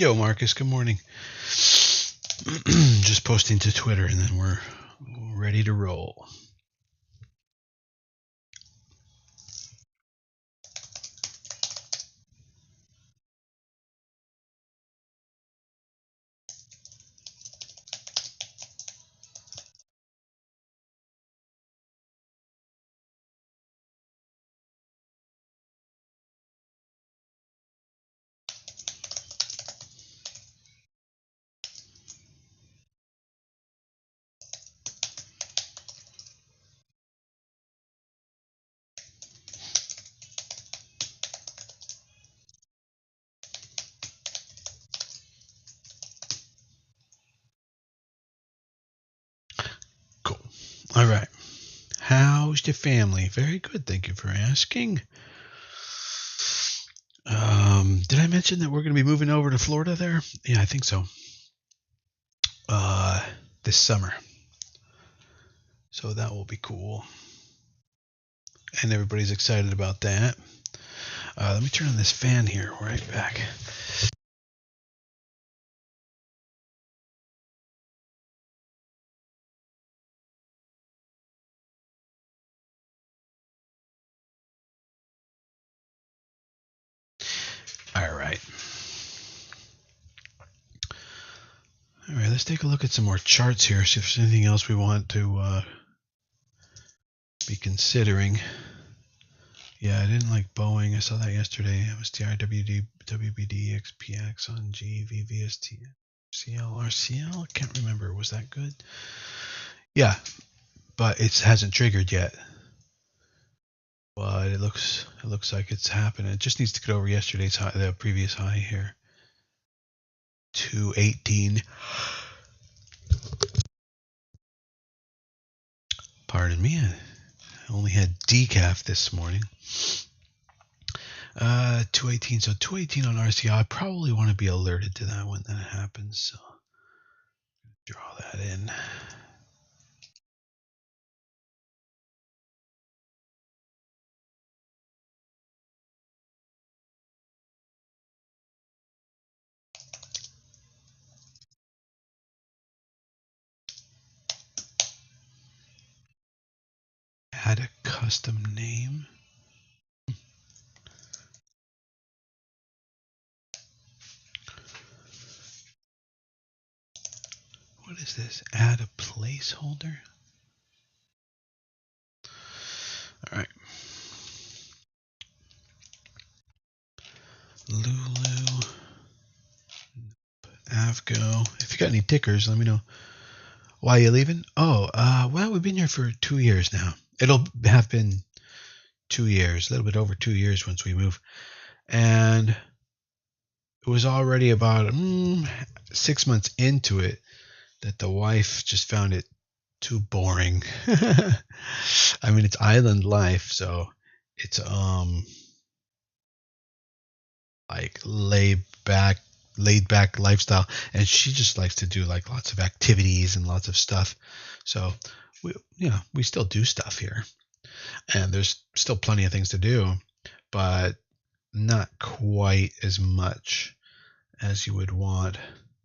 Yo, Marcus, good morning. Just posting to Twitter and then we're ready to roll. Cool. All right. How's your family? Very good. Thank you for asking. Did I mention that we're going to be moving over to Florida there? Yeah, I think so. This summer. So that will be cool. And everybody's excited about that. Let me turn on this fan here. Right back. All right. All right, let's take a look at some more charts here, see if there's anything else we want to be considering. Yeah, I didn't like Boeing. I saw that yesterday. It was the IWD, WBD, XPX on G, VVST, CL, RCL. I can't remember. Was that good? Yeah, but it hasn't triggered yet. But it looks like it's happening. It just needs to get over yesterday's high, the previous high here. 218. Pardon me. I only had decaf this morning. 218. So 218 on RCI. I probably want to be alerted to that when that happens. So draw that in. Add a custom name. What is this? Add a placeholder? All right. Lulu. Avgo. If you got any tickers, let me know. Why are you leaving? Oh, well, we've been here for 2 years now. It'll have been 2 years, a little bit over 2 years once we move. And it was already about 6 months into it that the wife just found it too boring. I mean, it's island life, so it's like laid back lifestyle, and she just likes to do like lots of activities and lots of stuff. So we still do stuff here, and there's still plenty of things to do, but not quite as much as you would want.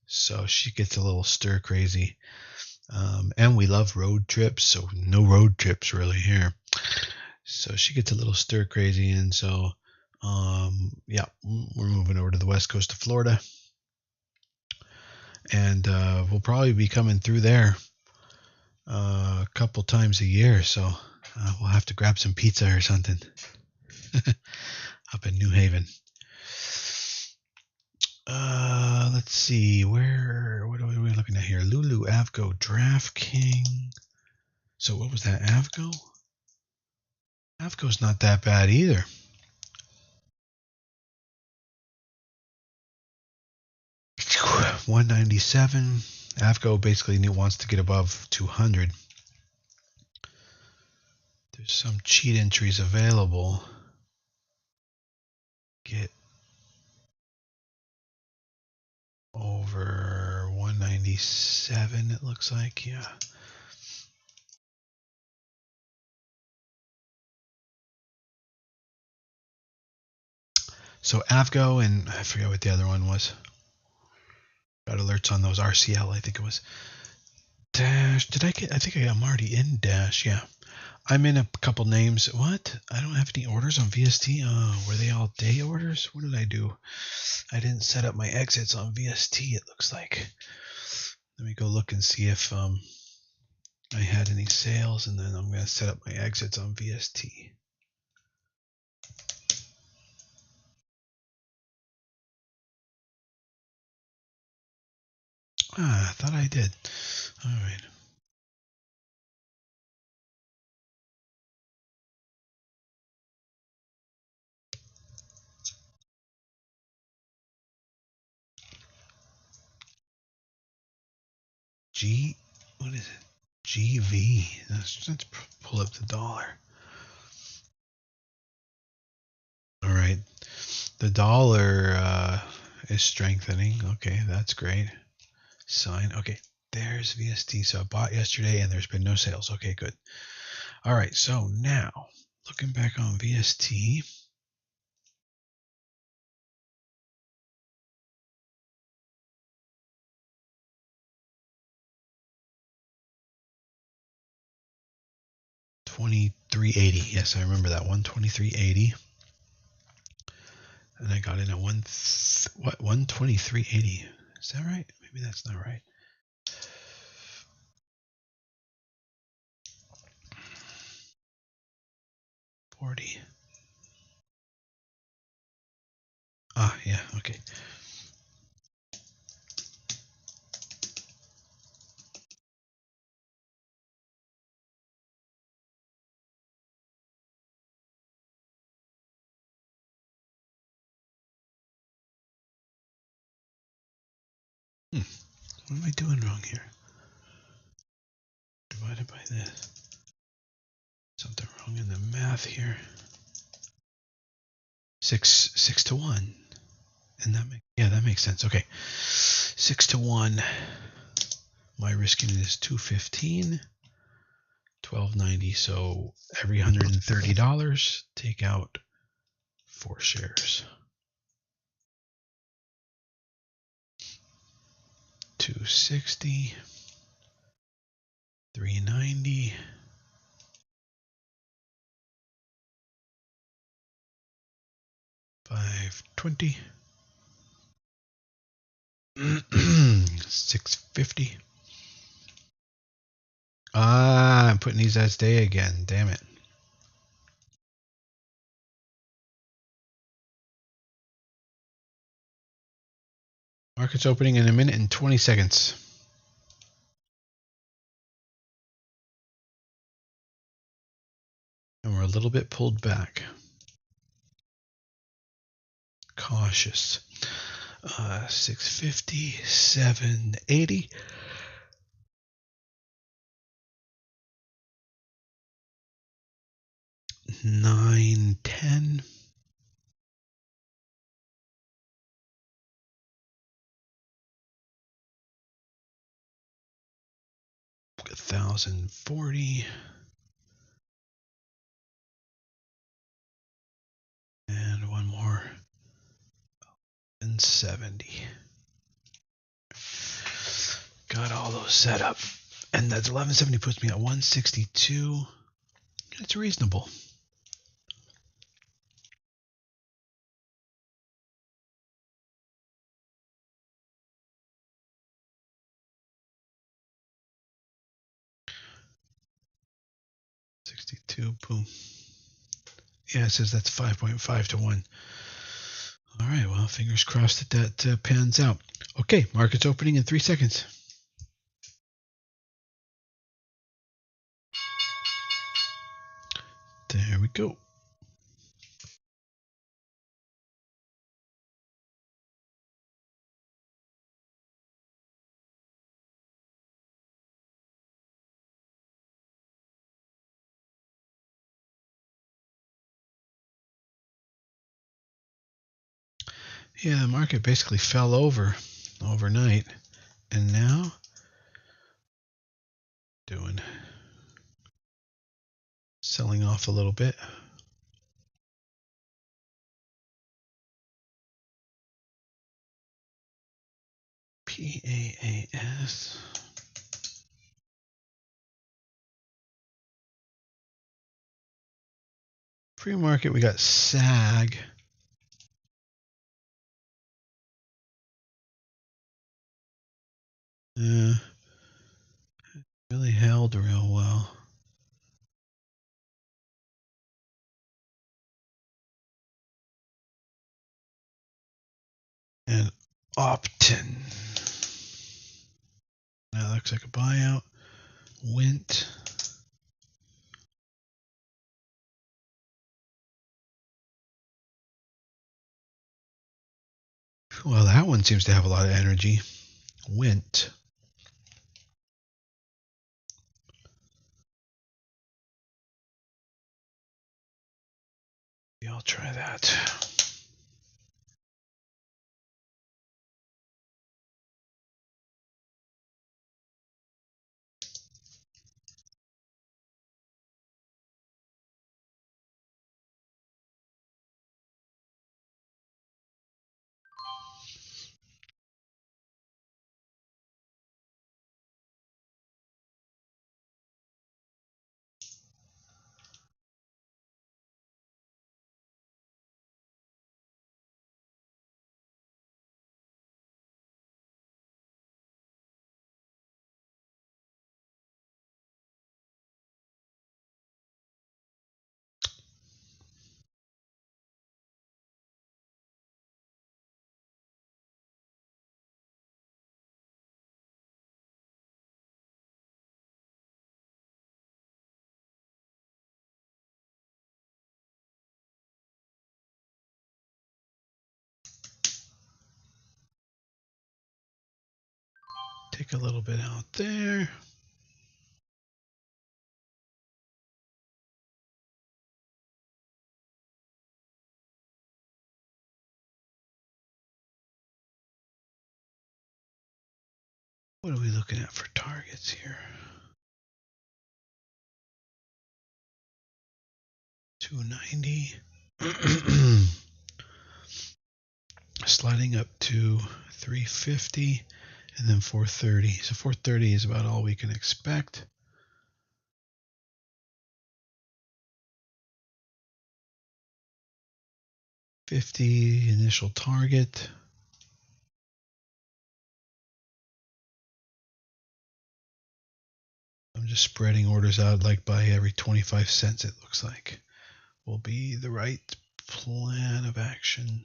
So she gets a little stir crazy. And we love road trips, so no road trips really here. So she gets a little stir crazy, and so yeah, we're moving over to the west coast of Florida, and we'll probably be coming through there a couple times a year. So we'll have to grab some pizza or something up in New Haven. Let's see, what are we looking at here? Lulu, Avgo, DraftKings. So what was that? Avgo? Avgo's not that bad either. $197. Avgo basically wants to get above 200. There's some cheat entries available. Get over 197, it looks like. Yeah. So Avgo, and I forget what the other one was. Got alerts on those RCL, I think it was. Dash. Did I get? I think I'm already in Dash. Yeah. I'm in a couple names. What? I don't have any orders on VST. Oh, were they all day orders? What did I do? I didn't set up my exits on VST, it looks like. Let me go look and see if I had any sales, and then I'm going to set up my exits on VST. I thought I did. All right. What is it? GV. Let's pull up the dollar. All right. The dollar is strengthening. Okay, that's great. Sign. Okay, there's VST. So I bought yesterday and there's been no sales. Okay, good. All right, so now looking back on VST. $23.80. Yes, I remember that one. $23.80. And I got in at 123.80. Is that right? Maybe that's not right. $40. Ah, yeah, okay. What am I doing wrong here? Divided by this. Something wrong in the math here. 6 to 1. And that makes sense. Okay. 6 to 1. My risking is $215. $12.90. So every $130, take out 4 shares. 260. 390. 520. 650. I'm putting these as day again. Damn it. Market's opening in a minute and 20 seconds. And we're a little bit pulled back. Cautious. 650, 780. 910. 1,040. And one more. And 70. Got all those set up. And that's 1170 puts me at 162. It's reasonable. Boom. Yeah, it says that's 5.5 to 1. All right, well, fingers crossed that pans out. Okay, market's opening in 3 seconds. There we go. Yeah, the market basically fell over overnight, and now selling off a little bit. PAAS. Pre-market, we got SAG. Really held real well. And Optin. That looks like a buyout. Went. Well, that one seems to have a lot of energy. Went. I'll try that. Take a little bit out there. What are we looking at for targets here? 290. Sliding up to 350 and then 430. So 430 is about all we can expect. $50 initial target. I'm just spreading orders out like by every 25 cents, it looks like will be the right plan of action.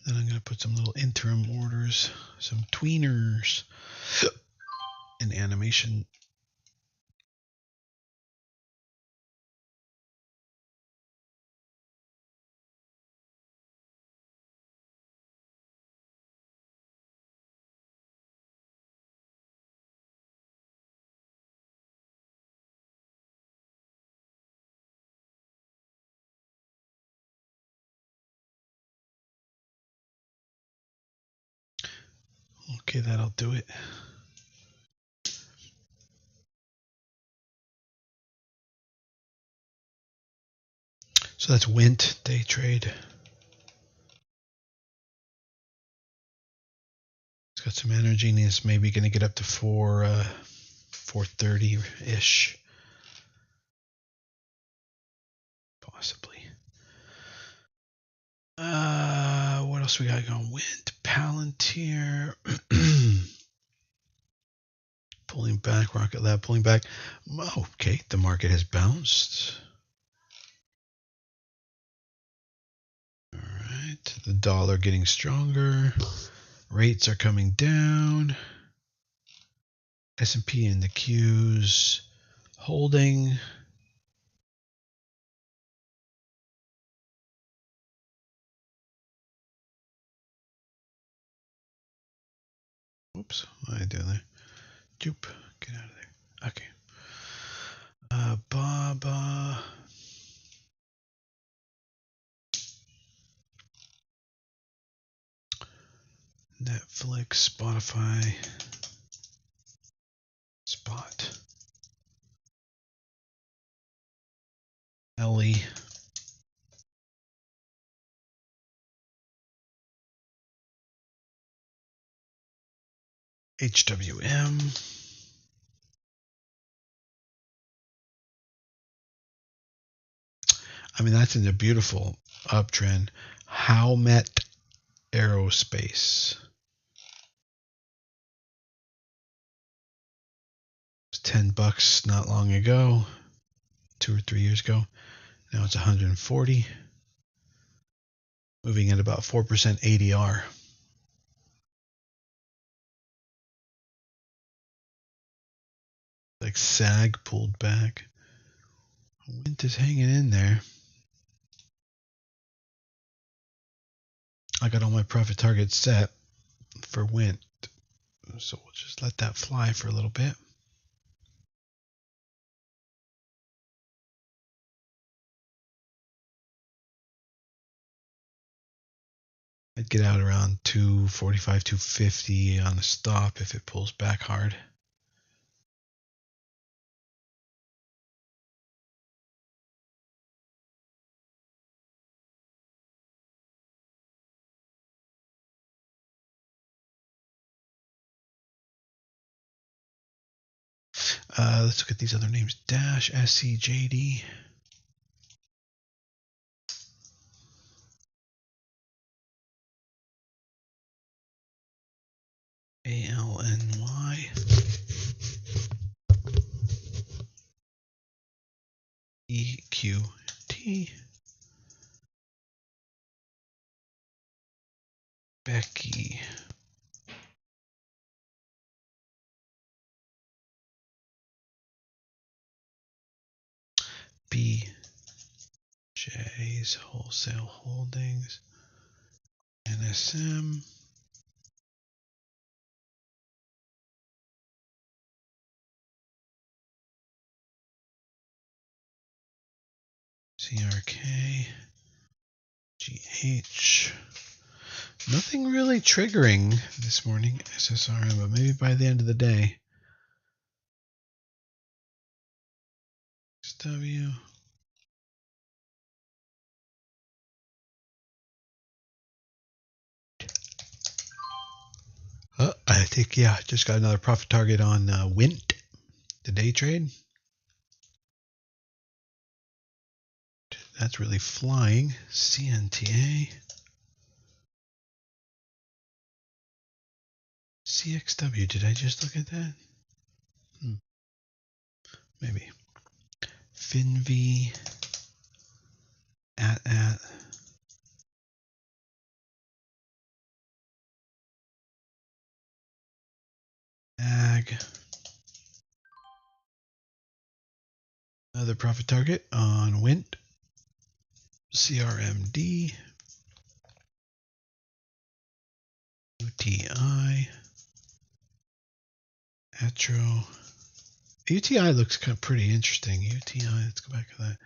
Then I'm going to put some little interim orders, some tweeners, in animation. Okay, that'll do it. So that's Wint day trade. It's got some energy and it's maybe going to get up to 430-ish. Possibly. What else we got going? Wint, Palantir. Pulling back, Rocket Lab pulling back. Oh, okay, the market has bounced. All right, the dollar getting stronger. Rates are coming down. S&P and the Qs holding. Oops, what did I do there? Joop, get out of there. Okay. Baba. Netflix, Spotify, Spot, Ellie, HWM. I mean, that's in a beautiful uptrend. Howmet Aerospace. It was $10 not long ago, 2 or 3 years ago. Now it's 140, moving at about 4% ADR. Like SAG pulled back. Wint is hanging in there. I got all my profit targets set for Wint, so we'll just let that fly for a little bit. I'd get out around 245, 250 on a stop if it pulls back hard. Let's look at these other names. Dash, SCJD. ALNY. EQT. Becky. BJ's Wholesale Holdings. NSM. CRK. GH. Nothing really triggering this morning, SSRM, but maybe by the end of the day. XW. I think, yeah, just got another profit target on Wint, the day trade. That's really flying. CNTA. CXW, did I just look at that? Maybe. FinV. At. Ag. Another profit target on Wint. CRMD. UTI. Atro. UTI looks kind of pretty interesting. UTI, let's go back to that.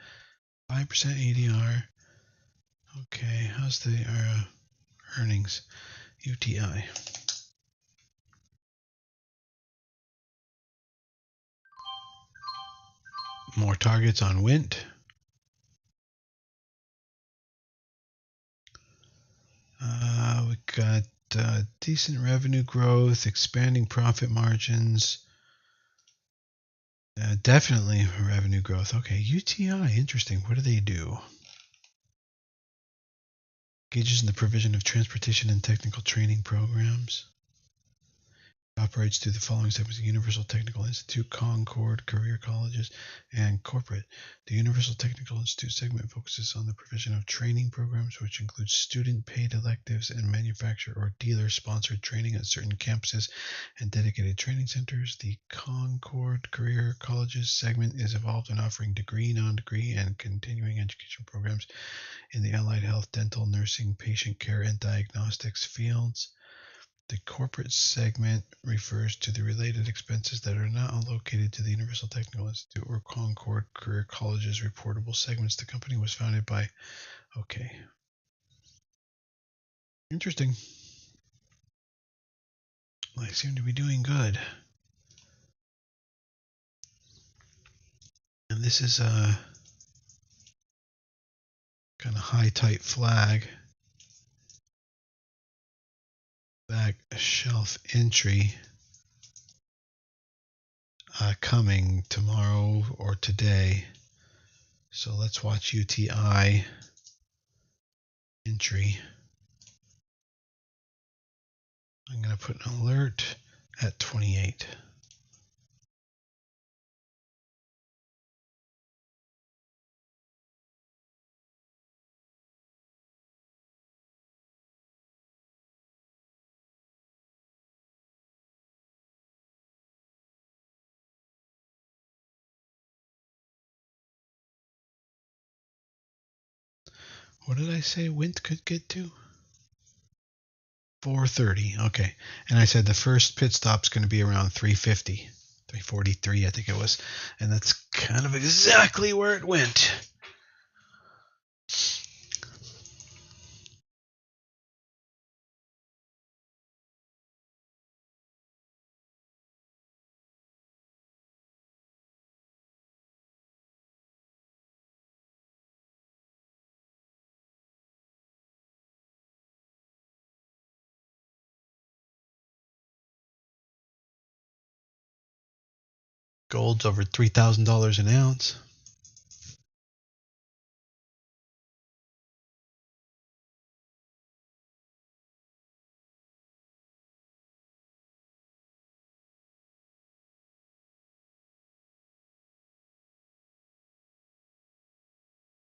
5% ADR. Okay, how's the earnings? UTI. More targets on Wint. We got decent revenue growth, expanding profit margins. Definitely revenue growth. Okay, UTI, interesting. What do they do? Engages in the provision of transportation and technical training programs. Operates through the following segments: the Universal Technical Institute, Concord, career colleges, and corporate. The Universal Technical Institute segment focuses on the provision of training programs, which include student-paid electives and manufacturer or dealer-sponsored training at certain campuses and dedicated training centers. The Concord Career Colleges segment is involved in offering degree, non-degree, and continuing education programs in the allied health, dental, nursing, patient care, and diagnostics fields. The corporate segment refers to the related expenses that are not allocated to the Universal Technical Institute or Concord Career College's reportable segments. The company was founded by... Okay. Interesting. I seem to be doing good. And this is a kind of high tight flag. Back shelf entry coming tomorrow or today. So let's watch UTI entry. I'm going to put an alert at 28. What did I say wind could get to? 430. Okay. And I said the first pit stop's going to be around 350, 343, I think it was. And that's kind of exactly where it went. Gold's over $3,000 an ounce.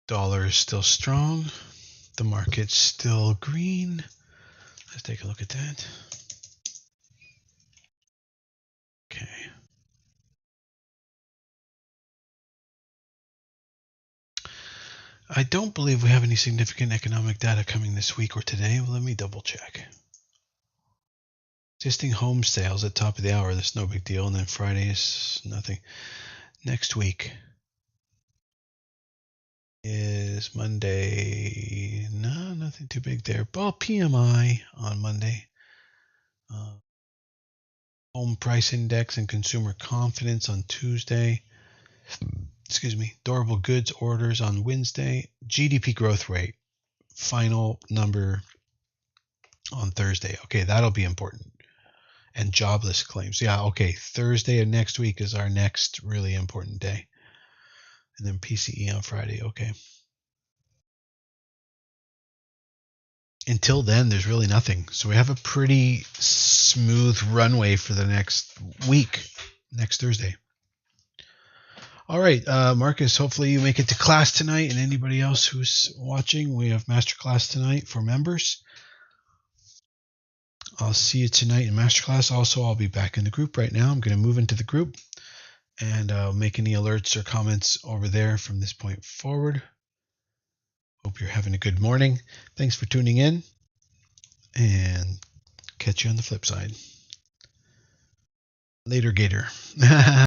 Dollar is still strong. The market's still green. Let's take a look at that. Okay. I don't believe we have any significant economic data coming this week or today. Well, let me double check. Existing home sales at top of the hour. That's no big deal. And then Friday is nothing. Next week is Monday. No, nothing too big there. Well, PMI on Monday. Home price index and consumer confidence on Tuesday. Excuse me. Durable goods orders on Wednesday. GDP growth rate. Final number on Thursday. Okay, that'll be important. And jobless claims. Yeah, okay. Thursday of next week is our next really important day. And then PCE on Friday. Okay. Until then, there's really nothing. So we have a pretty smooth runway for the next week, next Thursday. All right, Marcus, hopefully you make it to class tonight. And anybody else who's watching, we have masterclass tonight for members. I'll see you tonight in masterclass. Also, I'll be back in the group right now. I'm going to move into the group and make any alerts or comments over there from this point forward. Hope you're having a good morning. Thanks for tuning in, and catch you on the flip side. Later, Gator.